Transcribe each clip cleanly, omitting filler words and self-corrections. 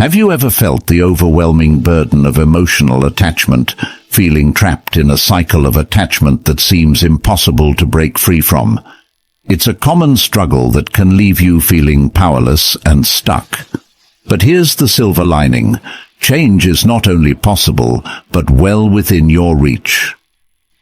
Have you ever felt the overwhelming burden of emotional attachment, feeling trapped in a cycle of attachment that seems impossible to break free from? It's a common struggle that can leave you feeling powerless and stuck. But here's the silver lining. Change is not only possible, but well within your reach.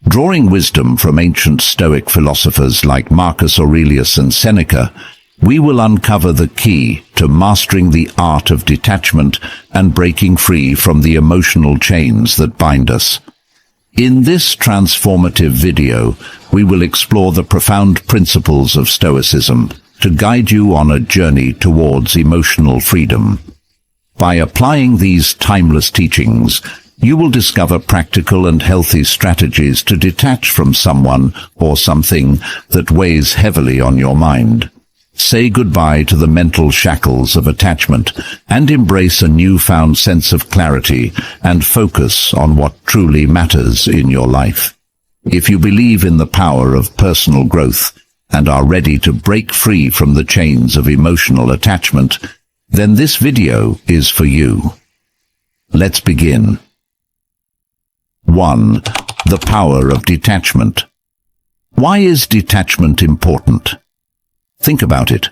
Drawing wisdom from ancient Stoic philosophers like Marcus Aurelius and Seneca, we will uncover the key to mastering the art of detachment and breaking free from the emotional chains that bind us. In this transformative video, we will explore the profound principles of Stoicism to guide you on a journey towards emotional freedom. By applying these timeless teachings, you will discover practical and healthy strategies to detach from someone or something that weighs heavily on your mind. Say goodbye to the mental shackles of attachment and embrace a newfound sense of clarity and focus on what truly matters in your life. If you believe in the power of personal growth and are ready to break free from the chains of emotional attachment, then this video is for you. Let's begin. 1. The power of detachment. Why is detachment important? Think about it.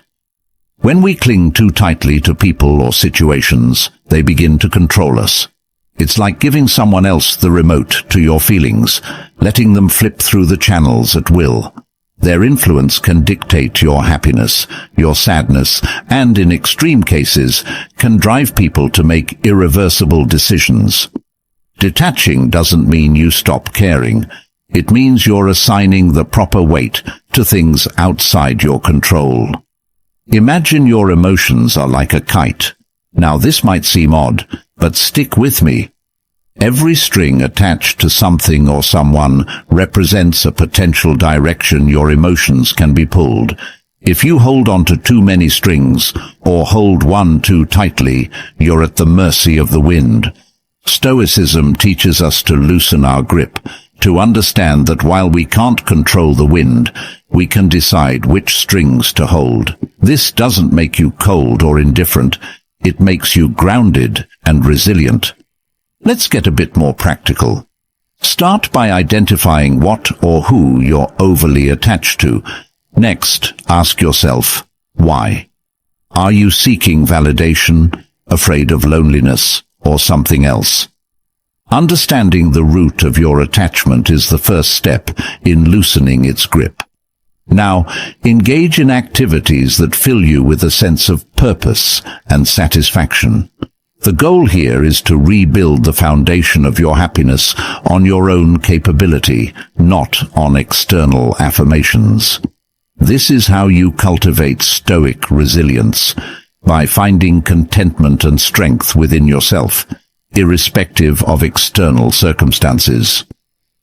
When we cling too tightly to people or situations, they begin to control us. It's like giving someone else the remote to your feelings, letting them flip through the channels at will. Their influence can dictate your happiness, your sadness, and in extreme cases, can drive people to make irreversible decisions. Detaching doesn't mean you stop caring. It means you're assigning the proper weight to things outside your control. Imagine your emotions are like a kite. Now this might seem odd, but stick with me. Every string attached to something or someone represents a potential direction your emotions can be pulled. If you hold on to too many strings or hold one too tightly, you're at the mercy of the wind. Stoicism teaches us to loosen our grip, to understand that while we can't control the wind, we can decide which strings to hold. This doesn't make you cold or indifferent. It makes you grounded and resilient. Let's get a bit more practical. Start by identifying what or who you're overly attached to. Next, ask yourself, why? Are you seeking validation, afraid of loneliness, or something else? Understanding the root of your attachment is the first step in loosening its grip. Now, engage in activities that fill you with a sense of purpose and satisfaction. The goal here is to rebuild the foundation of your happiness on your own capability, not on external affirmations. This is how you cultivate stoic resilience, by finding contentment and strength within yourself, irrespective of external circumstances.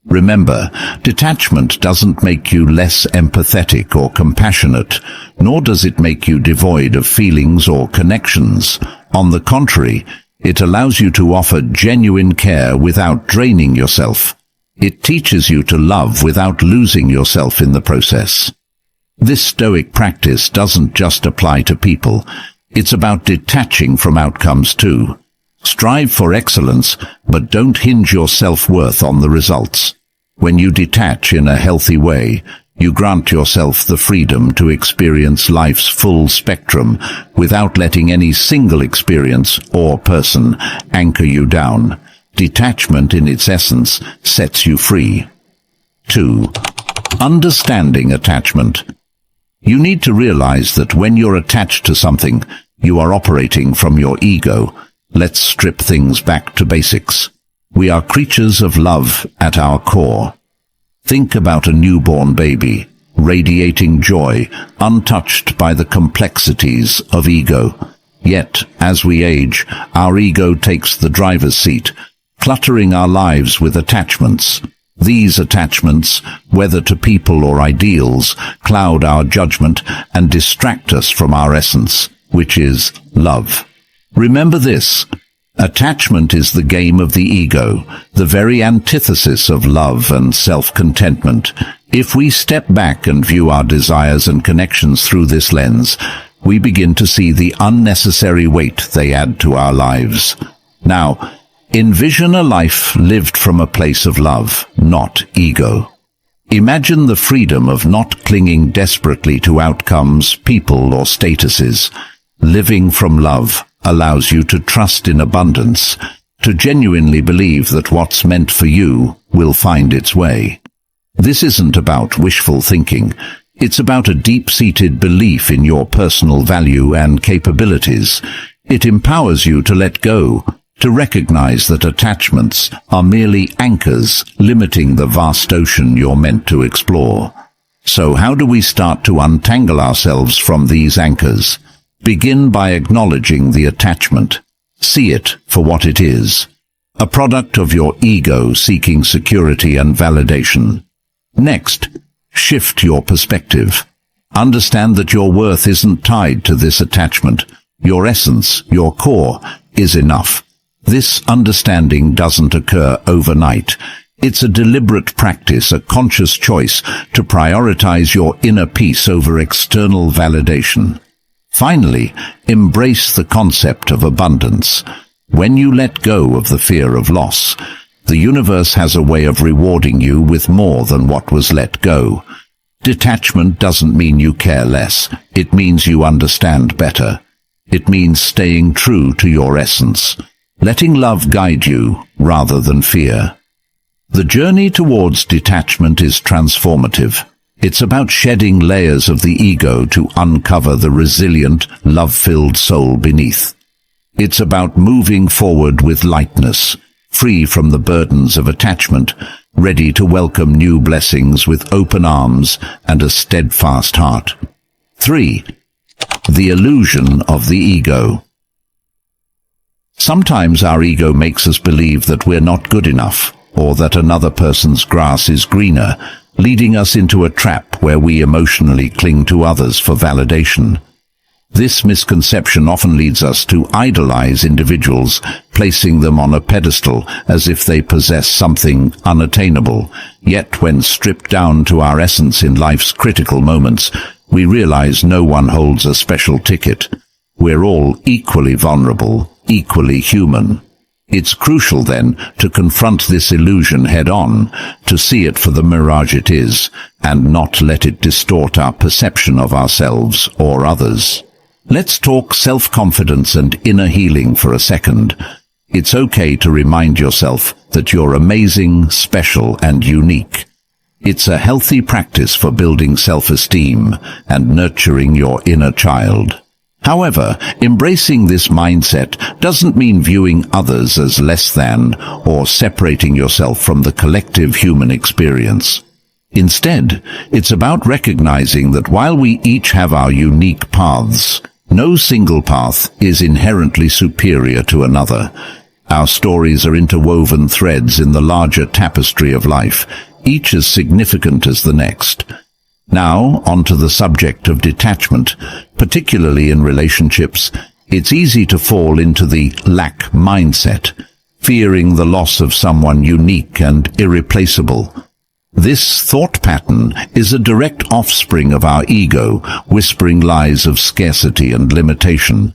Remember, detachment doesn't make you less empathetic or compassionate, nor does it make you devoid of feelings or connections. On the contrary, it allows you to offer genuine care without draining yourself. It teaches you to love without losing yourself in the process. This stoic practice doesn't just apply to people. It's about detaching from outcomes too. Strive for excellence, but don't hinge your self-worth on the results. When you detach in a healthy way, you grant yourself the freedom to experience life's full spectrum without letting any single experience or person anchor you down. Detachment in its essence sets you free. 2. Understanding attachment. You need to realize that when you're attached to something, you are operating from your ego. Let's strip things back to basics. We are creatures of love at our core. Think about a newborn baby, radiating joy, untouched by the complexities of ego. Yet, as we age, our ego takes the driver's seat, cluttering our lives with attachments. These attachments, whether to people or ideals, cloud our judgment and distract us from our essence, which is love. Remember this. Attachment is the game of the ego, the very antithesis of love and self-contentment. If we step back and view our desires and connections through this lens, we begin to see the unnecessary weight they add to our lives. Now, envision a life lived from a place of love, not ego. Imagine the freedom of not clinging desperately to outcomes, people, or statuses. Living from love allows you to trust in abundance, to genuinely believe that what's meant for you will find its way. This isn't about wishful thinking. It's about a deep-seated belief in your personal value and capabilities. It empowers you to let go, to recognize that attachments are merely anchors limiting the vast ocean you're meant to explore. So how do we start to untangle ourselves from these anchors? Begin by acknowledging the attachment. See it for what it is, a product of your ego seeking security and validation. Next, shift your perspective. Understand that your worth isn't tied to this attachment. Your essence, your core, is enough. This understanding doesn't occur overnight. It's a deliberate practice, a conscious choice to prioritize your inner peace over external validation. Finally, embrace the concept of abundance. When you let go of the fear of loss, the universe has a way of rewarding you with more than what was let go. Detachment doesn't mean you care less. It means you understand better. It means staying true to your essence, letting love guide you rather than fear. The journey towards detachment is transformative. It's about shedding layers of the ego to uncover the resilient, love-filled soul beneath. It's about moving forward with lightness, free from the burdens of attachment, ready to welcome new blessings with open arms and a steadfast heart. 3. The illusion of the ego. Sometimes our ego makes us believe that we're not good enough, or that another person's grass is greener, leading us into a trap where we emotionally cling to others for validation. This misconception often leads us to idolize individuals, placing them on a pedestal as if they possess something unattainable. Yet when stripped down to our essence in life's critical moments, we realize no one holds a special ticket. We're all equally vulnerable, equally human. It's crucial then to confront this illusion head-on, to see it for the mirage it is, and not let it distort our perception of ourselves or others. Let's talk self-confidence and inner healing for a second. It's okay to remind yourself that you're amazing, special, and unique. It's a healthy practice for building self-esteem and nurturing your inner child. However, embracing this mindset doesn't mean viewing others as less than or separating yourself from the collective human experience. Instead, it's about recognizing that while we each have our unique paths, no single path is inherently superior to another. Our stories are interwoven threads in the larger tapestry of life, each as significant as the next. Now, onto the subject of detachment. Particularly in relationships, it's easy to fall into the lack mindset, fearing the loss of someone unique and irreplaceable. This thought pattern is a direct offspring of our ego, whispering lies of scarcity and limitation.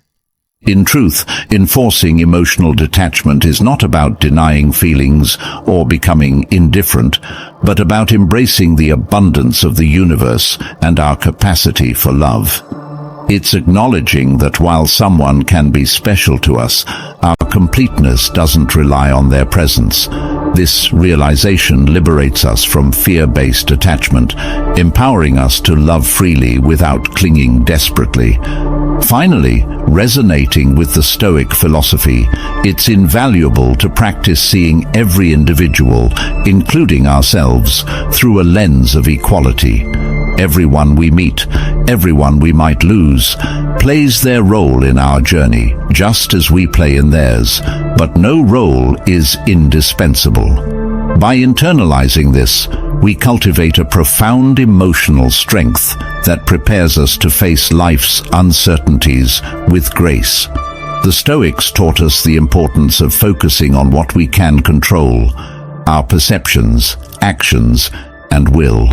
In truth, enforcing emotional detachment is not about denying feelings or becoming indifferent, but about embracing the abundance of the universe and our capacity for love. It's acknowledging that while someone can be special to us, our completeness doesn't rely on their presence. This realization liberates us from fear-based attachment, empowering us to love freely without clinging desperately. Finally, resonating with the Stoic philosophy, it's invaluable to practice seeing every individual, including ourselves, through a lens of equality. Everyone we meet, everyone we might lose, plays their role in our journey, just as we play in theirs, but no role is indispensable. By internalizing this, we cultivate a profound emotional strength that prepares us to face life's uncertainties with grace. The Stoics taught us the importance of focusing on what we can control, our perceptions, actions, and will.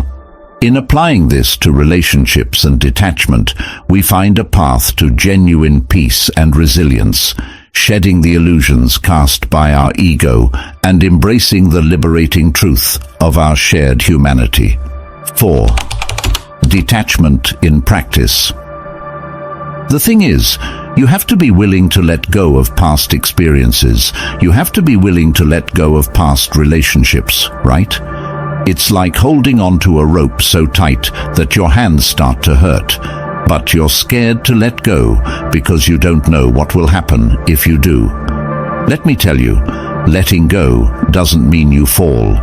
In applying this to relationships and detachment, we find a path to genuine peace and resilience, shedding the illusions cast by our ego and embracing the liberating truth of our shared humanity. 4. Detachment in practice. The thing is, you have to be willing to let go of past experiences. You have to be willing to let go of past relationships, right? It's like holding onto a rope so tight that your hands start to hurt, but you're scared to let go because you don't know what will happen if you do. Let me tell you, letting go doesn't mean you fall.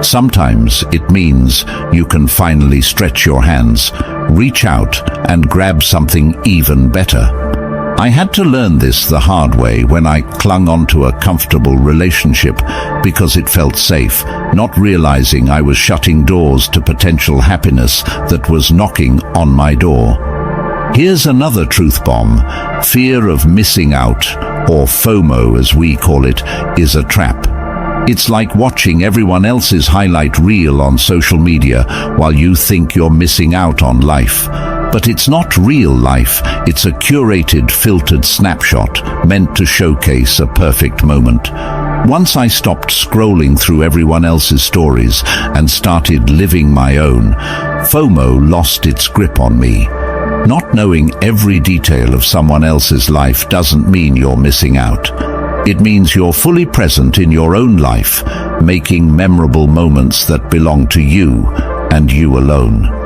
Sometimes it means you can finally stretch your hands, reach out, and grab something even better. I had to learn this the hard way when I clung onto a comfortable relationship because it felt safe, not realizing I was shutting doors to potential happiness that was knocking on my door. Here's another truth bomb. Fear of missing out, or FOMO as we call it, is a trap. It's like watching everyone else's highlight reel on social media while you think you're missing out on life. But it's not real life, it's a curated, filtered snapshot meant to showcase a perfect moment. Once I stopped scrolling through everyone else's stories and started living my own, FOMO lost its grip on me. Not knowing every detail of someone else's life doesn't mean you're missing out. It means you're fully present in your own life, making memorable moments that belong to you and you alone.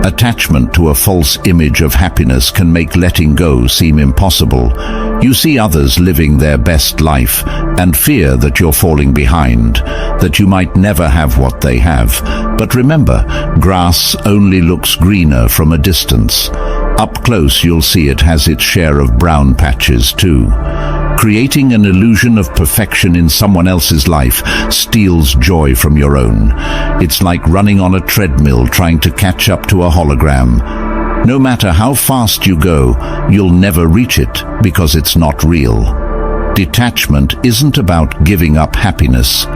Attachment to a false image of happiness can make letting go seem impossible. You see others living their best life and fear that you're falling behind, that you might never have what they have. But remember, grass only looks greener from a distance. Up close, you'll see it has its share of brown patches too. Creating an illusion of perfection in someone else's life steals joy from your own. It's like running on a treadmill trying to catch up to a hologram. No matter how fast you go, you'll never reach it because it's not real. Detachment isn't about giving up happiness.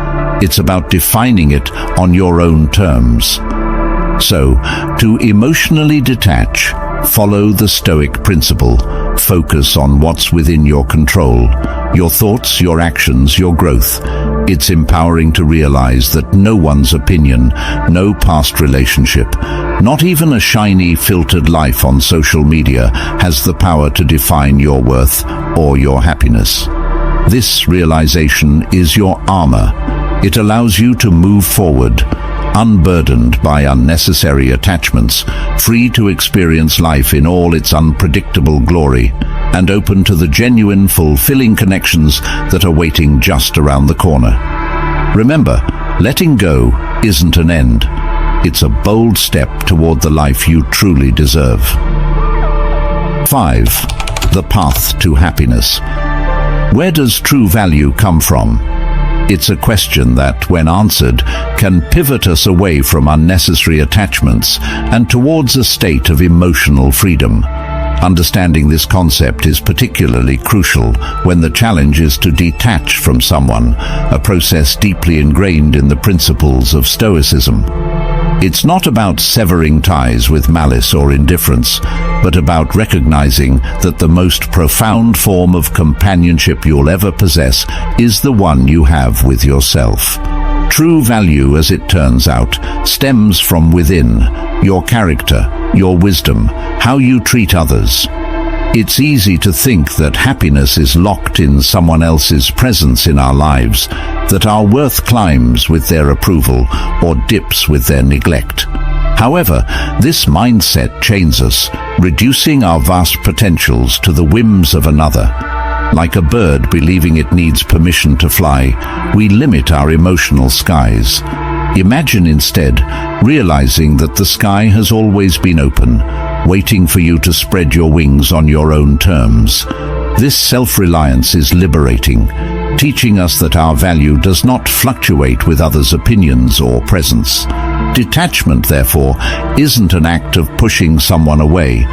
It's about defining it on your own terms. So, to emotionally detach, follow the Stoic principle. Focus on what's within your control, your thoughts, your actions, your growth. It's empowering to realize that no one's opinion, no past relationship, not even a shiny, filtered life on social media has the power to define your worth or your happiness. This realization is your armor. It allows you to move forward, unburdened by unnecessary attachments, free to experience life in all its unpredictable glory, and open to the genuine, fulfilling connections that are waiting just around the corner. Remember, letting go isn't an end. It's a bold step toward the life you truly deserve. 5. The path to happiness. Where does true value come from? It's a question that, when answered, can pivot us away from unnecessary attachments and towards a state of emotional freedom. Understanding this concept is particularly crucial when the challenge is to detach from someone, a process deeply ingrained in the principles of Stoicism. It's not about severing ties with malice or indifference, but about recognizing that the most profound form of companionship you'll ever possess is the one you have with yourself. True value, as it turns out, stems from within: your character, your wisdom, how you treat others. It's easy to think that happiness is locked in someone else's presence in our lives, that our worth climbs with their approval or dips with their neglect. However, this mindset chains us, reducing our vast potentials to the whims of another. Like a bird believing it needs permission to fly, we limit our emotional skies. Imagine instead realizing that the sky has always been open, waiting for you to spread your wings on your own terms. This self-reliance is liberating, teaching us that our value does not fluctuate with others' opinions or presence. Detachment, therefore, isn't an act of pushing someone away,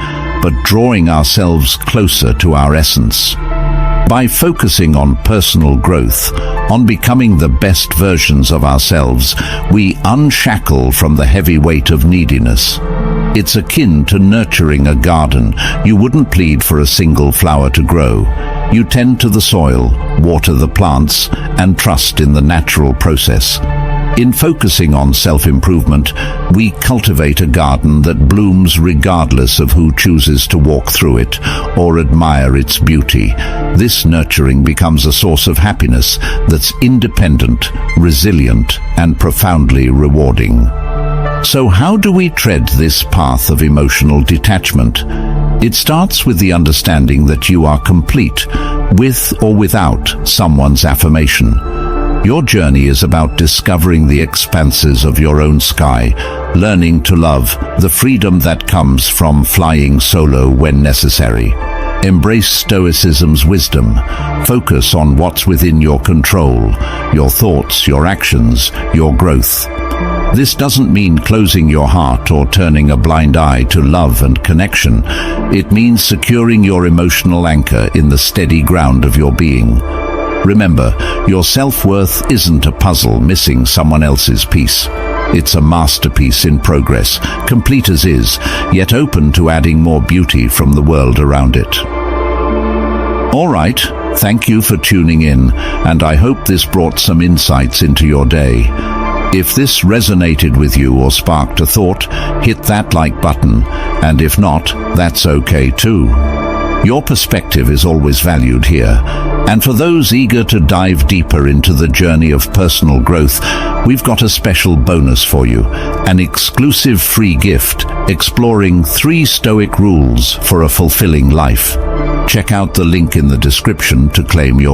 but drawing ourselves closer to our essence. By focusing on personal growth, On becoming the best versions of ourselves, we unshackle from the heavy weight of neediness. It's akin to nurturing a garden. You wouldn't plead for a single flower to grow. You tend to the soil, water the plants, and trust in the natural process. In focusing on self-improvement, we cultivate a garden that blooms regardless of who chooses to walk through it or admire its beauty. This nurturing becomes a source of happiness that's independent, resilient, and profoundly rewarding. So how do we tread this path of emotional detachment? It starts with the understanding that you are complete, with or without someone's affirmation. Your journey is about discovering the expanses of your own sky, learning to love the freedom that comes from flying solo when necessary. Embrace Stoicism's wisdom. Focus on what's within your control, your thoughts, your actions, your growth. This doesn't mean closing your heart or turning a blind eye to love and connection. It means securing your emotional anchor in the steady ground of your being. Remember, your self-worth isn't a puzzle missing someone else's piece. It's a masterpiece in progress, complete as is, yet open to adding more beauty from the world around it. All right, thank you for tuning in, and I hope this brought some insights into your day. If this resonated with you or sparked a thought, hit that like button, and if not, that's okay too. Your perspective is always valued here. And for those eager to dive deeper into the journey of personal growth, we've got a special bonus for you, an exclusive free gift exploring 3 Stoic rules for a fulfilling life. Check out the link in the description to claim your